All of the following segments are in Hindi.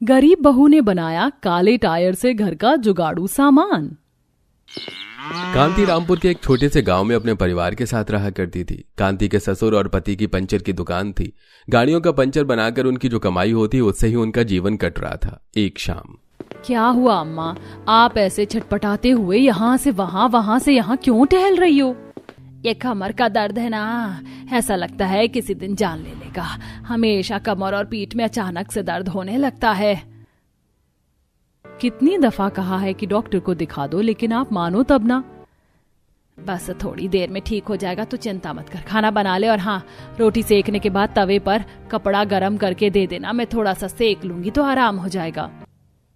गरीब बहू ने बनाया काले टायर से घर का जुगाड़ू सामान। कांति रामपुर के एक छोटे से गांव में अपने परिवार के साथ रहा करती थी। कांति के ससुर और पति की पंचर की दुकान थी। गाड़ियों का पंचर बनाकर उनकी जो कमाई होती उससे ही उनका जीवन कट रहा था। एक शाम, क्या हुआ अम्मा, आप ऐसे छटपटाते हुए यहाँ से वहाँ वहाँ से यहाँ क्यों टहल रही हो? ये कमर का दर्द है ना, ऐसा लगता है किसी दिन जान ले लेगा। हमेशा कमर और पीठ में अचानक से दर्द होने लगता है। कितनी दफा कहा है कि डॉक्टर को दिखा दो, लेकिन आप मानो तब ना। बस थोड़ी देर में ठीक हो जाएगा, तो चिंता मत कर। खाना बना ले और हाँ, रोटी सेकने के बाद तवे पर कपड़ा गरम करके दे देना, मैं थोड़ा सा सेक लूंगी तो आराम हो जाएगा।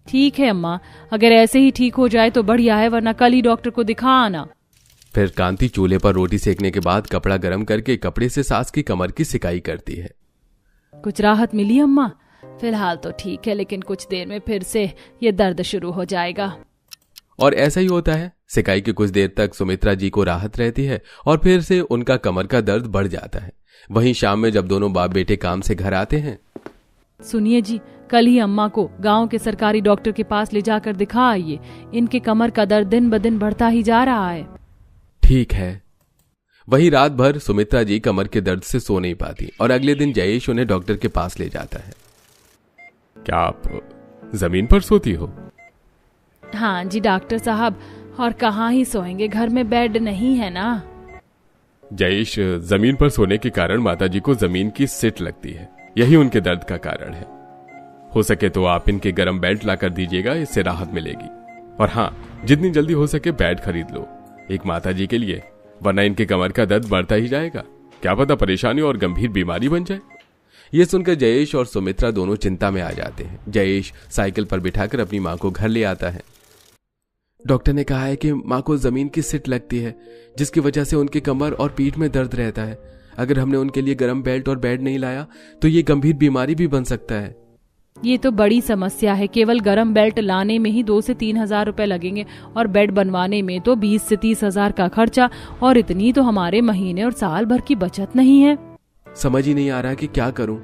ठीक है अम्मा, अगर ऐसे ही ठीक हो जाए तो बढ़िया है, वरना कल ही डॉक्टर को दिखा आना। फिर कांति चूल्हे पर रोटी सेकने के बाद कपड़ा गर्म करके कपड़े से सास की कमर की सिकाई करती है। कुछ राहत मिली अम्मा? फिलहाल तो ठीक है, लेकिन कुछ देर में फिर से ये दर्द शुरू हो जाएगा। और ऐसा ही होता है। सिकाई के कुछ देर तक सुमित्रा जी को राहत रहती है और फिर से उनका कमर का दर्द बढ़ जाता है। वहीं शाम में जब दोनों बाप बेटे काम से घर आते हैं, सुनिए जी, कल ही अम्मा को गांव के सरकारी डॉक्टर के पास ले जाकर दिखा आइए। इनके कमर का दर्द दिन ब दिन बढ़ता ही जा रहा है। ठीक है। वही रात भर सुमित्रा जी कमर के दर्द से सो नहीं पाती और अगले दिन जयेश उन्हें डॉक्टर के पास ले जाता है। क्या आप जमीन पर सोती हो? हाँ जी डॉक्टर साहब, और कहाँ ही सोएंगे, घर में बेड नहीं है ना। जयेश, जमीन पर सोने के कारण माताजी को जमीन की सिट लगती है, यही उनके दर्द का कारण है। हो सके तो आप इनके गर्म बेड ला कर दीजिएगा, इससे राहत मिलेगी। और हाँ, जितनी जल्दी हो सके बेड खरीद लो एक माताजी के लिए, वरना इनके कमर का दर्द बढ़ता ही जाएगा। क्या पता परेशानी और गंभीर बीमारी बन जाए। ये सुनकर जयेश और सुमित्रा दोनों चिंता में आ जाते हैं। जयेश साइकिल पर बिठाकर अपनी माँ को घर ले आता है। डॉक्टर ने कहा है कि माँ को जमीन की सिट लगती है, जिसकी वजह से उनके कमर और पीठ में दर्द रहता है। अगर हमने उनके लिए गर्म बेल्ट और बेड नहीं लाया तो ये गंभीर बीमारी भी बन सकता है। ये तो बड़ी समस्या है। केवल गर्म बेल्ट लाने में ही 2 से 3 हजार रुपए लगेंगे और बेड बनवाने में तो 20 से 30 हजार का खर्चा, और इतनी तो हमारे महीने और साल भर की बचत नहीं है। समझ ही नहीं आ रहा कि क्या करूं।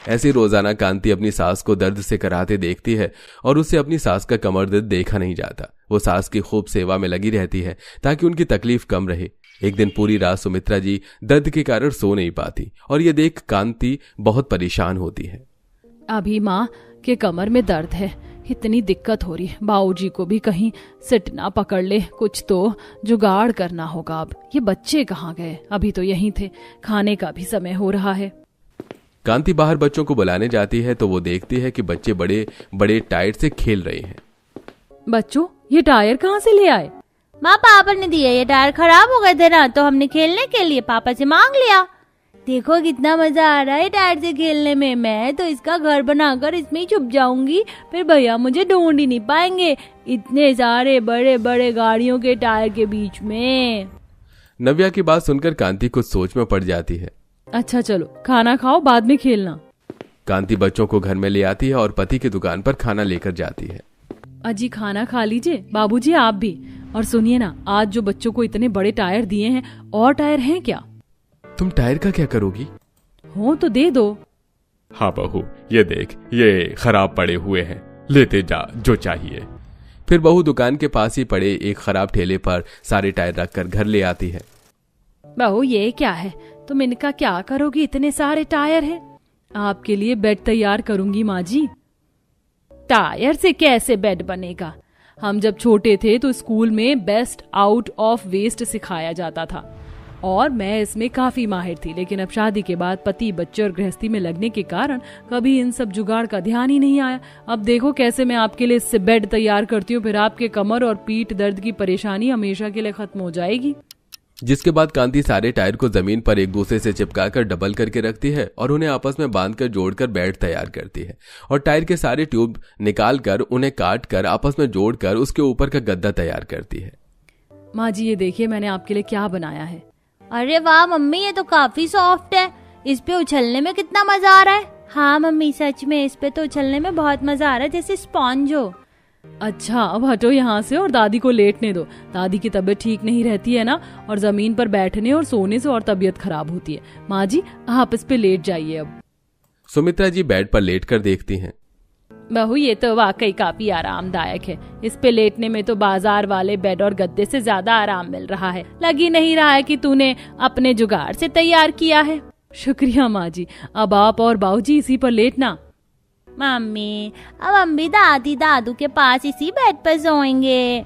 ऐसी रोजाना कांति अपनी सास को दर्द से कराते देखती है और उससे अपनी सास का कमर दर्द देखा नहीं जाता। वो सास की खूब सेवा में लगी रहती है ताकि उनकी तकलीफ कम रहे। एक दिन पूरी रात सुमित्रा जी दर्द के कारण सो नहीं पाती और ये देख कांति बहुत परेशान होती है। अभी माँ के कमर में दर्द है, इतनी दिक्कत हो रही है। बाबूजी को भी कहीं सिट ना पकड़ ले, कुछ तो जुगाड़ करना होगा। अब ये बच्चे कहाँ गए? अभी तो यहीं थे, खाने का भी समय हो रहा है। कांति बाहर बच्चों को बुलाने जाती है तो वो देखती है कि बच्चे बड़े बड़े टायर से खेल रहे हैं। बच्चों, ये टायर कहाँ से ले आए? माँ, पापा ने दिया। ये टायर खराब हो गए थे ना, तो हमने खेलने के लिए पापा से मांग लिया। देखो कितना मजा आ रहा है टायर से खेलने में। मैं तो इसका घर बनाकर इसमें ही छुप जाऊंगी, फिर भैया मुझे ढूंढ ही नहीं पाएंगे, इतने सारे बड़े बड़े गाड़ियों के टायर के बीच में। नव्या की बात सुनकर कांति कुछ सोच में पड़ जाती है। अच्छा चलो, खाना खाओ, बाद में खेलना। कांति बच्चों को घर में ले आती है और पति की दुकान पर खाना लेकर जाती है। अजी खाना खा लीजिए, बाबूजी आप भी। और सुनिए ना, आज जो बच्चों को इतने बड़े टायर दिए हैं, और टायर हैं क्या? तुम टायर का क्या करोगी? हो तो दे दो। हाँ बहू, ये देख, ये खराब पड़े हुए हैं, लेते जा जो चाहिए। फिर बहू दुकान के पास ही पड़े एक खराब ठेले पर सारे टायर रखकर घर ले आती है। बहू ये क्या है? तुम इनका क्या करोगी? इतने सारे टायर हैं। आपके लिए बेड तैयार करूंगी माँ जी। टायर से कैसे बेड बनेगा? हम जब छोटे थे तो स्कूल में बेस्ट आउट ऑफ वेस्ट सिखाया जाता था और मैं इसमें काफी माहिर थी, लेकिन अब शादी के बाद पति बच्चे और गृहस्थी में लगने के कारण कभी इन सब जुगाड़ का ध्यान ही नहीं आया। अब देखो कैसे मैं आपके लिए इससे बेड तैयार करती हूँ, फिर आपके कमर और पीठ दर्द की परेशानी हमेशा के लिए खत्म हो जाएगी। जिसके बाद कांति सारे टायर को जमीन पर एक दूसरे से चिपकाकर डबल करके रखती है और उन्हें आपस में बांधकर जोड़कर बेड तैयार करती है और टायर के सारे ट्यूब निकालकर उन्हें काट कर आपस में जोड़कर उसके ऊपर का गद्दा तैयार करती है। माँ जी ये देखिए मैंने आपके लिए क्या बनाया है। अरे वाह मम्मी, ये तो काफी सॉफ्ट है। इस पे उछलने में कितना मजा आ रहा है। हाँ मम्मी, सच में इस पे तो उछलने में बहुत मजा आ रहा है, जैसे स्पॉन्ज हो। अच्छा अब हटो यहाँ से और दादी को लेटने दो। दादी की तबीयत ठीक नहीं रहती है ना, और जमीन पर बैठने और सोने से और तबीयत खराब होती है। माँ जी आप इस पे लेट जाइए अब। सुमित्रा जी बेड पर लेटकर देखती हैं। बहू ये तो वाकई काफी आरामदायक है। इस पे लेटने में तो बाजार वाले बेड और गद्दे से ज्यादा आराम मिल रहा है। लग ही नहीं रहा है कि तूने अपने जुगाड़ से तैयार किया है। शुक्रिया माँ जी, अब आप और बाबूजी इसी पर लेटना। मम्मी अब हम भी दादी दादू के पास इसी बेड पर सोएंगे।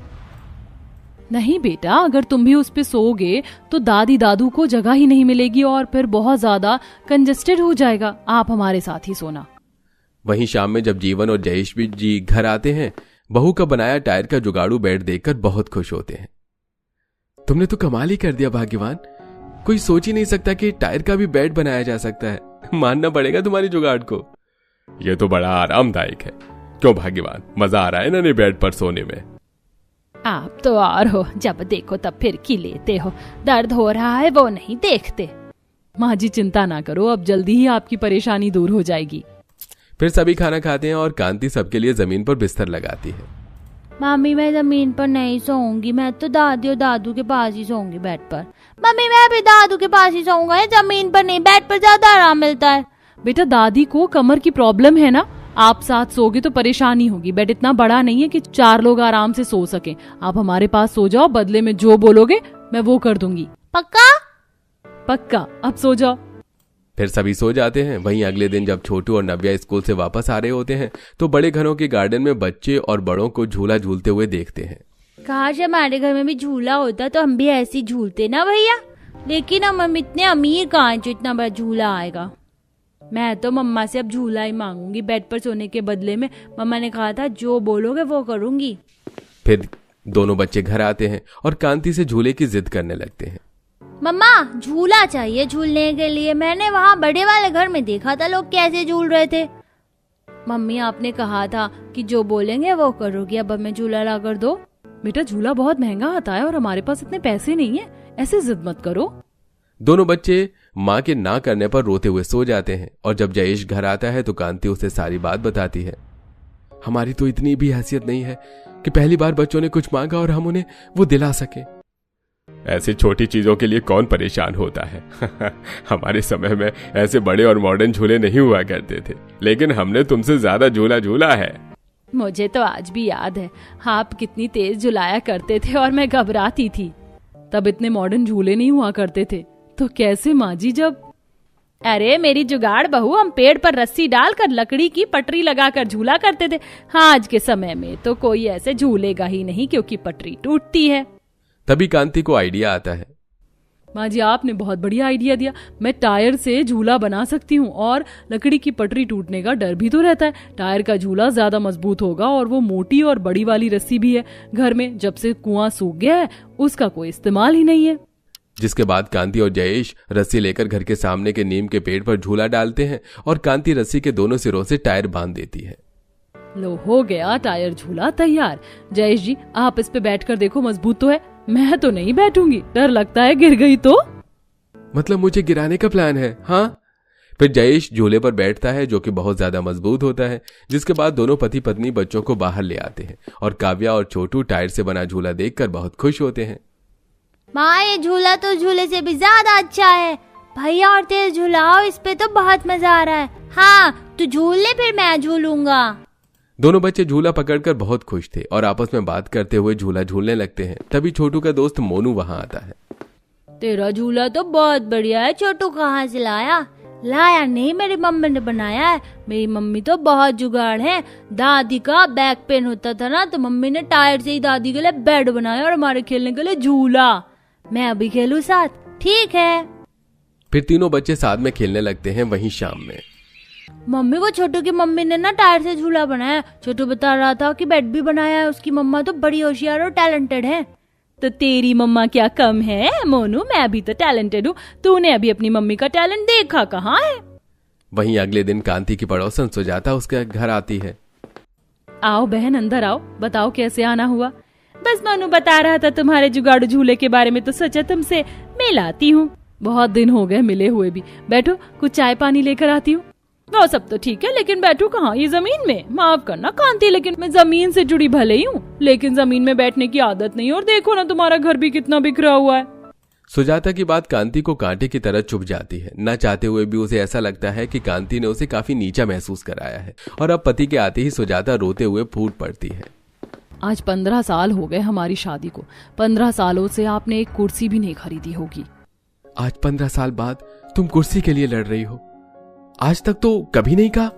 नहीं बेटा, अगर तुम भी उस पे सोओगे तो दादी दादू को जगह ही नहीं मिलेगी और फिर बहुत ज्यादा कंजेस्टेड हो जाएगा। आप हमारे साथ ही सोना। वहीं शाम में जब जीवन और जयेश भी जी घर आते हैं, बहू का बनाया टायर का जुगाड़ू बेड देखकर बहुत खुश होते हैं। तुमने तो कमाल ही कर दिया भाग्यवान, कोई सोच ही नहीं सकता कि टायर का भी बेड बनाया जा सकता है। मानना पड़ेगा तुम्हारी जुगाड़ को। यह तो बड़ा आरामदायक है। क्यों भाग्यवान, मजा आ रहा है ना नए बेड पर सोने में? आप तो और हो, जब देखो तब फिर की लेते हो। दर्द हो रहा है वो नहीं देखते। माँ जी चिंता ना करो, अब जल्दी ही आपकी परेशानी दूर हो जाएगी। फिर सभी खाना खाते हैं और कांति सबके लिए जमीन पर बिस्तर लगाती है। मम्मी मैं जमीन पर नहीं सोऊंगी, मैं तो दादी और दादू के पास ही सोऊंगी बेड पर। मम्मी मैं भी दादू के पास ही सोऊंगा, जमीन पर नहीं, बेड पर ज्यादा आराम मिलता है। बेटा दादी को कमर की प्रॉब्लम है ना, आप साथ सोगे तो परेशानी होगी। बेड इतना बड़ा नहीं है कि 4 लोग आराम से सो सके। आप हमारे पास सो जाओ, बदले में जो बोलोगे मैं वो कर दूंगी। पक्का? पक्का, अब सो जाओ। फिर सभी सो जाते हैं। वहीं अगले दिन जब छोटू और नव्या स्कूल से वापस आ रहे होते हैं तो बड़े घरों के गार्डन में बच्चे और बड़ों को झूला झूलते हुए देखते हैं। काश हमारे घर में भी झूला होता तो हम भी ऐसे ही झूलते ना भैया। लेकिन हम इतने अमीर कहाँ हैं जो इतना बड़ा झूला आएगा। मैं तो मम्मा से अब झूला ही मांगूंगी बेड पर सोने के बदले में। मम्मा ने कहा था जो बोलोगे वो करूंगी। फिर दोनों बच्चे घर आते हैं और कांति से झूले की जिद करने लगते हैं। मम्मा झूला चाहिए झूलने के लिए। मैंने वहाँ बड़े वाले घर में देखा था लोग कैसे झूल रहे थे। मम्मी आपने कहा था कि जो बोलेंगे वो करोगी, अब हमें झूला ला कर दो। बेटा झूला बहुत महंगा आता है और हमारे पास इतने पैसे नहीं है, ऐसे जिद मत करो। दोनों बच्चे माँ के ना करने पर रोते हुए सो जाते हैं और जब जयेश घर आता है तो कांति उसे सारी बात बताती है। हमारी तो इतनी भी हैसियत नहीं है कि पहली बार बच्चों ने कुछ मांगा और हम उन्हें वो दिला सके। ऐसी छोटी चीजों के लिए कौन परेशान होता है। हमारे समय में ऐसे बड़े और मॉडर्न झूले नहीं हुआ करते थे, लेकिन हमने तुमसे ज्यादा झूला झूला है। मुझे तो आज भी याद है आप कितनी तेज झुलाया करते थे और मैं घबराती थी। तब इतने मॉडर्न झूले नहीं हुआ करते थे, तो कैसे माँ जी जब। अरे मेरी जुगाड़ बहू, हम पेड़ पर रस्सी डालकर लकड़ी की पटरी लगाकर झूला करते थे। हाँ, आज के समय में तो कोई ऐसे झूलेगा ही नहीं क्योंकि पटरी टूटती है। तभी कांति को आइडिया आता है। माँ जी आपने बहुत बढ़िया आइडिया दिया। मैं टायर से झूला बना सकती हूँ और लकड़ी की पटरी टूटने का डर भी तो रहता है। टायर का झूला ज्यादा मजबूत होगा और वो मोटी और बड़ी वाली रस्सी भी है घर में। जब से कुआं सूख गया है उसका कोई इस्तेमाल ही नहीं है। जिसके बाद कांति और जयेश रस्सी लेकर घर के सामने के नीम के पेड़ पर झूला डालते हैं और कांति रस्सी के दोनों सिरों से टायर बांध देती है। लो हो गया टायर झूला तैयार। जयेश जी आप इस पे बैठकर देखो, मजबूत तो है। मैं तो नहीं बैठूंगी, डर लगता है गिर गई तो। मतलब मुझे गिराने का प्लान है? हाँ। फिर जयेश झूले पर बैठता है जो कि बहुत ज्यादा मजबूत होता है। जिसके बाद दोनों पति पत्नी बच्चों को बाहर ले आते हैं और काव्या और छोटू टायर से बना झूला देखकर बहुत खुश होते हैं। माँ ये झूला तो झूले से भी ज्यादा अच्छा है। भैया और तेज झूलाओ, इस पे तो बहुत मजा आ रहा है। हाँ तू झूल ले फिर मैं झूलूंगा। दोनों बच्चे झूला पकड़कर बहुत खुश थे और आपस में बात करते हुए झूला झूलने लगते हैं। तभी छोटू का दोस्त मोनू वहां आता है। तेरा झूला तो बहुत बढ़िया है छोटू, कहाँ से लाया? लाया नहीं, मेरी मम्मी ने बनाया है। मेरी मम्मी तो बहुत जुगाड़ है। दादी का बैक पेन होता था ना तो मम्मी ने टायर से ही दादी के लिए बेड बनाया और हमारे खेलने के लिए झूला। मैं अभी खेलूं साथ? ठीक है। फिर तीनों बच्चे साथ में खेलने लगते हैं। वहीं शाम में मम्मी वो छोटू की मम्मी ने ना टायर से झूला बनाया। छोटू बता रहा था कि बेड भी बनाया है। उसकी मम्मा तो बड़ी होशियार और टैलेंटेड है। तो तेरी मम्मा क्या कम है मोनू? मैं भी तो टैलेंटेड हूँ। तूने अभी अपनी मम्मी का टैलेंट देखा कहाँ है? वहीं अगले दिन कांति की पड़ोसन सुजाता उसके घर आती है। आओ बहन अंदर आओ, बताओ कैसे आना हुआ। बस मोनू बता रहा था तुम्हारे जुगाड़ू झूले के बारे में, तो सोचा तुमसे मिलाती हूँ। बहुत दिन हो गए मिले हुए भी। बैठो कुछ चाय पानी लेकर आती हूँ। वो सब तो ठीक है लेकिन बैठो कहाँ? ये जमीन में? माफ करना कांति, लेकिन मैं जमीन से जुड़ी भले ही हूँ लेकिन जमीन में बैठने की आदत नहीं। और देखो ना तुम्हारा घर भी कितना बिखरा हुआ है। सुजाता की बात कांति को कांटे की तरह चुभ जाती है। न चाहते हुए भी उसे ऐसा लगता है कि कांति ने उसे काफी नीचा महसूस कराया है और अब पति के आते ही सुजाता रोते हुए फूट पड़ती है। आज 15 साल हो गए हमारी शादी को। 15 सालों से आपने एक कुर्सी भी नहीं खरीदी होगी। आज 15 साल बाद तुम कुर्सी के लिए लड़ रही हो? आज तक तो कभी नहीं कहा।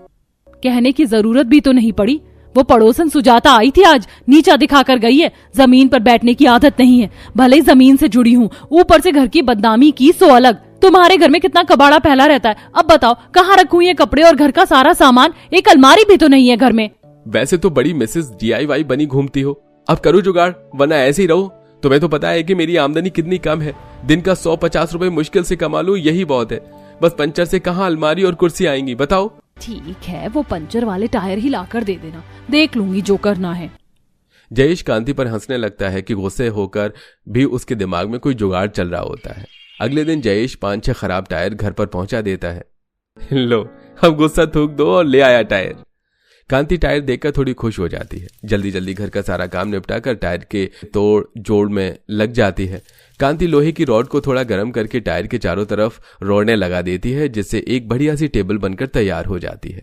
कहने की जरूरत भी तो नहीं पड़ी। वो पड़ोसन सुजाता आई थी, आज नीचा दिखाकर गई है। जमीन पर बैठने की आदत नहीं है। भले ही जमीन से जुड़ी हूँ, ऊपर से घर की बदनामी की सो अलग। तुम्हारे घर में कितना कबाड़ा फैला रहता है। अब बताओ कहाँ रखूं ये कपड़े और घर का सारा सामान? एक अलमारी भी तो नहीं है घर में। वैसे तो बड़ी मिसेस DIY बनी घूमती हो। अब करो जुगाड़, वरना ऐसे ही रहो। तुम्हें तो पता है कि मेरी आमदनी कितनी कम है। दिन का 150 रुपए मुश्किल से कमा लूं, यही बहुत है। बस पंचर से कहाँ अलमारी और कुर्सी आएंगी, बताओ। ठीक है, वो पंचर वाले टायर ही लाकर दे देना, देख लूंगी जो करना है। जयेश कांति पर हंसने लगता है कि गुस्से होकर भी उसके दिमाग में कोई जुगाड़ चल रहा होता है। अगले दिन जयेश 5-6 खराब टायर घर पर पहुंचा देता है। लो, अब गुस्सा थूक दो और ले आया टायर। कांति टायर देखकर थोड़ी खुश हो जाती है। जल्दी जल्दी घर का सारा काम निपटाकर टायर के तोड़ जोड़ में लग जाती है। कांति लोहे की रॉड को थोड़ा गर्म करके टायर के चारों तरफ रोड़ने लगा देती है, जिससे एक बढ़िया सी टेबल बनकर तैयार हो जाती है।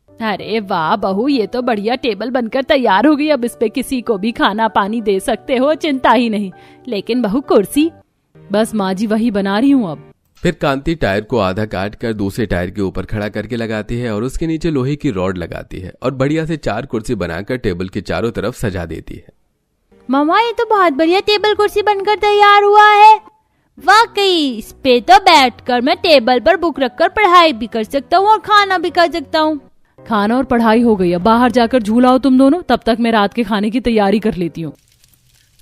अरे वाह बहू, ये तो बढ़िया टेबल बनकर तैयार हो गई। अब इस पे किसी को भी खाना पानी दे सकते हो, चिंता ही नहीं। लेकिन बहू कुर्सी? बस माँ जी वही बना रही हूँ अब। फिर कांति टायर को आधा काट कर दूसरे टायर के ऊपर खड़ा करके लगाती है और उसके नीचे लोहे की रॉड लगाती है और बढ़िया से 4 कुर्सी बनाकर टेबल के चारों तरफ सजा देती है। मामा, ये तो बहुत बढ़िया टेबल कुर्सी बनकर तैयार हुआ है। वाकई इस पे तो बैठकर मैं टेबल पर बुक रखकर पढ़ाई भी कर सकता हूँ और खाना भी कर सकता हूँ। खाना और पढ़ाई हो गई, अब बाहर जाकर झूलाओ तुम दोनों। तब तक मैं रात के खाने की तैयारी कर लेती हूँ।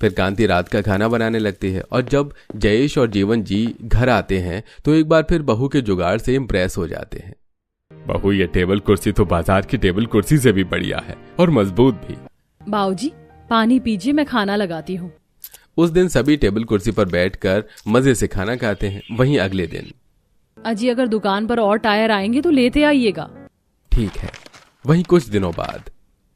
फिर कांति रात का खाना बनाने लगती है और जब जयेश और जीवन जी घर आते हैं तो एक बार फिर बहू के जुगाड़ से इम्प्रेस हो जाते हैं। बहू, ये टेबल कुर्सी तो बाजार की टेबल कुर्सी से भी बढ़िया है और मजबूत भी। बाबूजी पानी पीजिए, मैं खाना लगाती हूँ। उस दिन सभी टेबल कुर्सी पर बैठकर मजे से खाना खाते हैं। वहीं अगले दिन, अजी अगर दुकान पर और टायर आएंगे तो लेते आइएगा। ठीक है। वहीं कुछ दिनों बाद,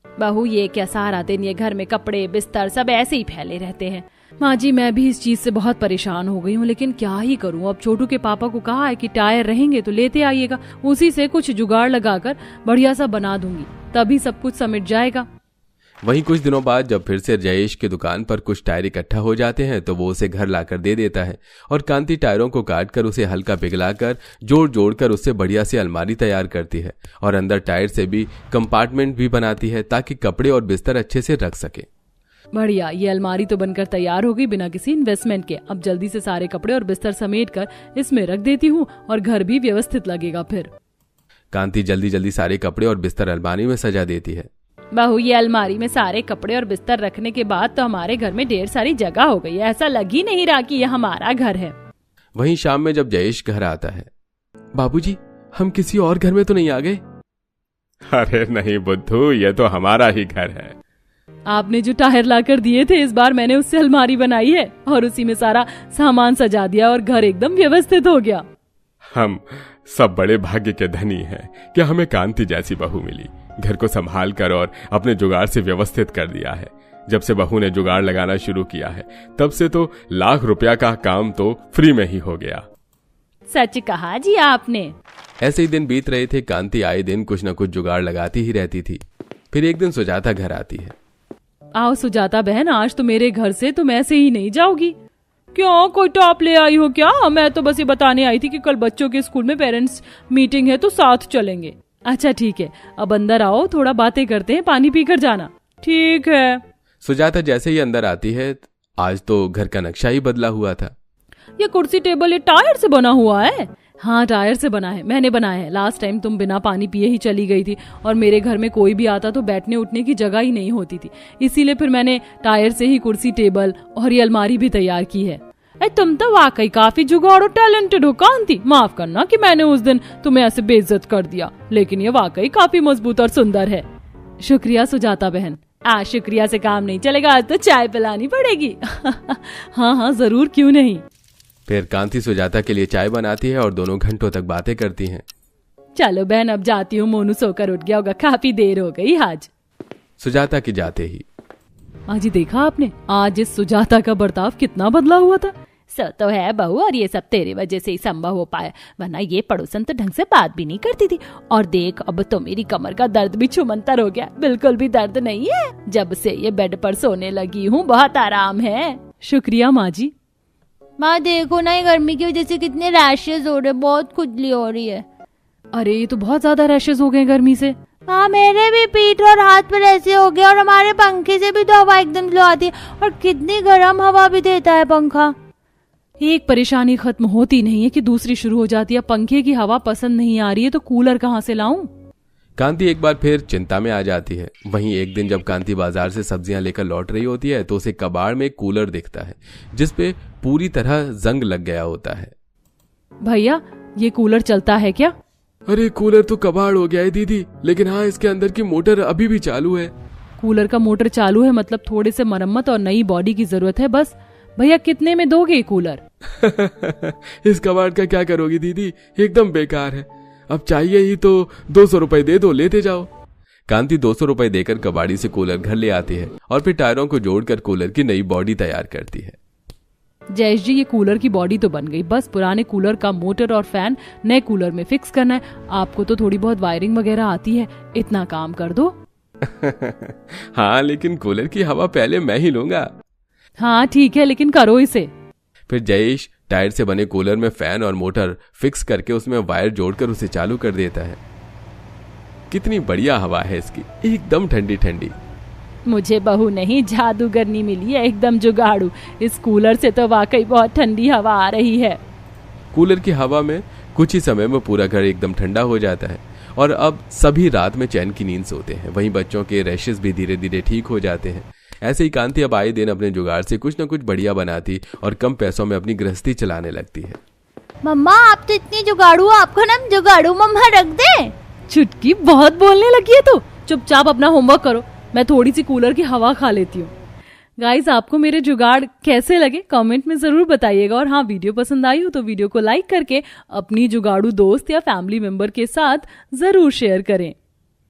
बहू ये क्या सारा दिन ये घर में कपड़े बिस्तर सब ऐसे ही फैले रहते हैं। माँ जी मैं भी इस चीज से बहुत परेशान हो गई हूँ, लेकिन क्या ही करूँ। अब छोटू के पापा को कहा है कि टायर रहेंगे तो लेते आइएगा, उसी से कुछ जुगाड़ लगाकर बढ़िया सा बना दूंगी, तभी सब कुछ समिट जाएगा। वहीं कुछ दिनों बाद जब फिर से जयेश की दुकान पर कुछ टायर इकट्ठा हो जाते हैं तो वो उसे घर लाकर दे देता है और कांति टायरों को काटकर उसे हल्का पिघलाकर जोड़ जोड़कर उससे बढ़िया सी अलमारी तैयार करती है और अंदर टायर से भी कंपार्टमेंट भी बनाती है ताकि कपड़े और बिस्तर अच्छे से रख सके। बढ़िया, ये अलमारी तो बनकर तैयार हो गई बिना किसी इन्वेस्टमेंट के। अब जल्दी से सारे कपड़े और बिस्तर समेट कर इसमें रख देती हूँ और घर भी व्यवस्थित लगेगा। फिर कांति जल्दी जल्दी सारे कपड़े और बिस्तर अलमारी में सजा देती है। बहू ये अलमारी में सारे कपड़े और बिस्तर रखने के बाद तो हमारे घर में ढेर सारी जगह हो गई है। ऐसा लग ही नहीं रहा कि यह हमारा घर है। वहीं शाम में जब जयेश घर आता है, बाबूजी हम किसी और घर में तो नहीं आ गए? अरे नहीं बुद्धू, ये तो हमारा ही घर है। आपने जो टायर लाकर दिए थे इस बार मैंने उससे अलमारी बनाई है और उसी में सारा सामान सजा दिया और घर एकदम व्यवस्थित हो गया। हम सब बड़े भाग्य के धनी हैं कि हमें कांति जैसी बहू मिली। घर को संभाल कर और अपने जुगाड़ से व्यवस्थित कर दिया है। जब से बहू ने जुगाड़ लगाना शुरू किया है तब से तो लाख रुपया का काम तो फ्री में ही हो गया। सच कहा जी आपने। ऐसे ही दिन बीत रहे थे। कांति आए दिन कुछ न कुछ जुगाड़ लगाती ही रहती थी। फिर एक दिन सुजाता घर आती है। आओ सुजाता बहन, आज तो मेरे घर से तुम ऐसे ही नहीं जाओगी। क्यों, कोई टॉप ले आई हो क्या? मैं तो बस ये बताने आई थी कि कल बच्चों के स्कूल में पेरेंट्स मीटिंग है तो साथ चलेंगे। अच्छा ठीक है, अब अंदर आओ, थोड़ा बातें करते हैं, पानी पीकर जाना। ठीक है। सुजाता जैसे ही अंदर आती है, आज तो घर का नक्शा ही बदला हुआ था। ये कुर्सी टेबल ये टायर से बना हुआ है? हाँ टायर से बना है, मैंने बनाया है। लास्ट टाइम तुम बिना पानी पिए ही चली गई थी और मेरे घर में कोई भी आता तो बैठने उठने की जगह ही नहीं होती थी, इसीलिए फिर मैंने टायर से ही कुर्सी टेबल और ये अलमारी भी तैयार की है। तुम तो वाकई काफी जुगाड़ और टैलेंटेड हो कांति। माफ करना कि मैंने उस दिन तुम्हें ऐसे बेइज्जत कर दिया, लेकिन ये वाकई काफी मजबूत और सुंदर है। शुक्रिया सुजाता बहन। शुक्रिया से काम नहीं चलेगा, आज तो चाय पिलानी पड़ेगी। हाँ हाँ जरूर, क्यों नहीं। फिर कांति सुजाता के लिए चाय बनाती है और दोनों घंटों तक बातें करती हैं। चलो बहन अब जाती हूँ, मोनू सोकर उठ गया होगा, काफी देर हो गई आज। सुजाता के जाते ही, आज देखा आपने, आज इस सुजाता का बर्ताव कितना बदला हुआ था। सो तो है बहू, और ये सब तेरी वजह से ही संभव हो पाया, वरना ये पड़ोसन तो ढंग से बात भी नहीं करती थी। और देख, अब तो मेरी कमर का दर्द भी छुमंतर हो गया, बिल्कुल भी दर्द नहीं है। जब से ये बेड पर सोने लगी हूँ बहुत आराम है। शुक्रिया माँ जी। माँ देखो ना, ये गर्मी की वजह से कितने रैशेज हो रहे, बहुत खुजली हो रही है। अरे ये तो बहुत ज्यादा रैशेज हो गए गर्मी से। हाँ, मेरे भी पीठ और हाथ पर ऐसे हो गया, और हमारे पंखे से भी तो हवा एकदम स्लो आती है, और कितनी गर्म हवा भी देता है पंखा। एक परेशानी खत्म होती नहीं है कि दूसरी शुरू हो जाती है। पंखे की हवा पसंद नहीं आ रही है तो कूलर कहाँ से लाऊं? कांति एक बार फिर चिंता में आ जाती है। वहीं एक दिन जब कांति बाजार से सब्जियां लेकर लौट रही होती है तो उसे कबाड़ में एक कूलर दिखता है जिसपे पूरी तरह जंग लग गया होता है। भैया, ये कूलर चलता है क्या? अरे कूलर तो कबाड़ हो गया है दीदी, लेकिन हाँ, इसके अंदर की मोटर अभी भी चालू है। कूलर का मोटर चालू है मतलब थोड़े से मरम्मत और नई बॉडी की जरूरत है बस। भैया, कितने में दोगे कूलर? इस कबाड़ का क्या करोगी दीदी, एकदम बेकार है। अब चाहिए ही तो 200 रुपए दे दो, लेते जाओ। कांति 200 रुपए देकर कबाड़ी से कूलर घर ले आती है और फिर टायरों को जोड़कर कूलर की नई बॉडी तैयार करती है। जयेश जी, ये कूलर की बॉडी तो बन गई, बस पुराने कूलर का मोटर और फैन नए कूलर में फिक्स करना है। आपको तो थोड़ी बहुत वायरिंग वगैरह आती है, इतना काम कर दो। हाँ, लेकिन कूलर की हवा पहले मैं ही लूंगा। हाँ ठीक है, लेकिन करो इसे। फिर जयेश टायर से बने कूलर में फैन और मोटर फिक्स करके उसमें वायर जोड़कर उसे चालू कर देता है। कितनी बढ़िया हवा है इसकी, एकदम ठंडी ठंडी। मुझे बहू नहीं, जादूगरनी मिली है, एकदम जुगाड़ू। इस कूलर से तो वाकई बहुत ठंडी हवा आ रही है। कूलर की हवा में कुछ ही समय में पूरा घर एकदम ठंडा हो जाता है और अब सभी रात में चैन की नींद सोते हैं। वहीं बच्चों के रैशेस भी धीरे धीरे ठीक हो जाते हैं। ऐसे ही कांति अब आए दिन अपने जुगाड़ से कुछ न कुछ बढ़िया बनाती और कम पैसों में अपनी गृहस्थी चलाने लगती है। मम्मा, आप तो इतनी जुगाड़ू, आपका नाम जुगाड़ू मम्मा रख दे। चुटकी, बहुत बोलने लगी है तू। चुपचाप अपना होमवर्क करो, मैं थोड़ी सी कूलर की हवा खा लेती हूँ। गाइस, आपको मेरे जुगाड़ कैसे लगे कमेंट में जरूर बताइएगा। और हाँ, वीडियो पसंद आई हो तो वीडियो को लाइक करके अपनी जुगाड़ू दोस्त या फैमिली मेंबर के साथ जरूर शेयर करें।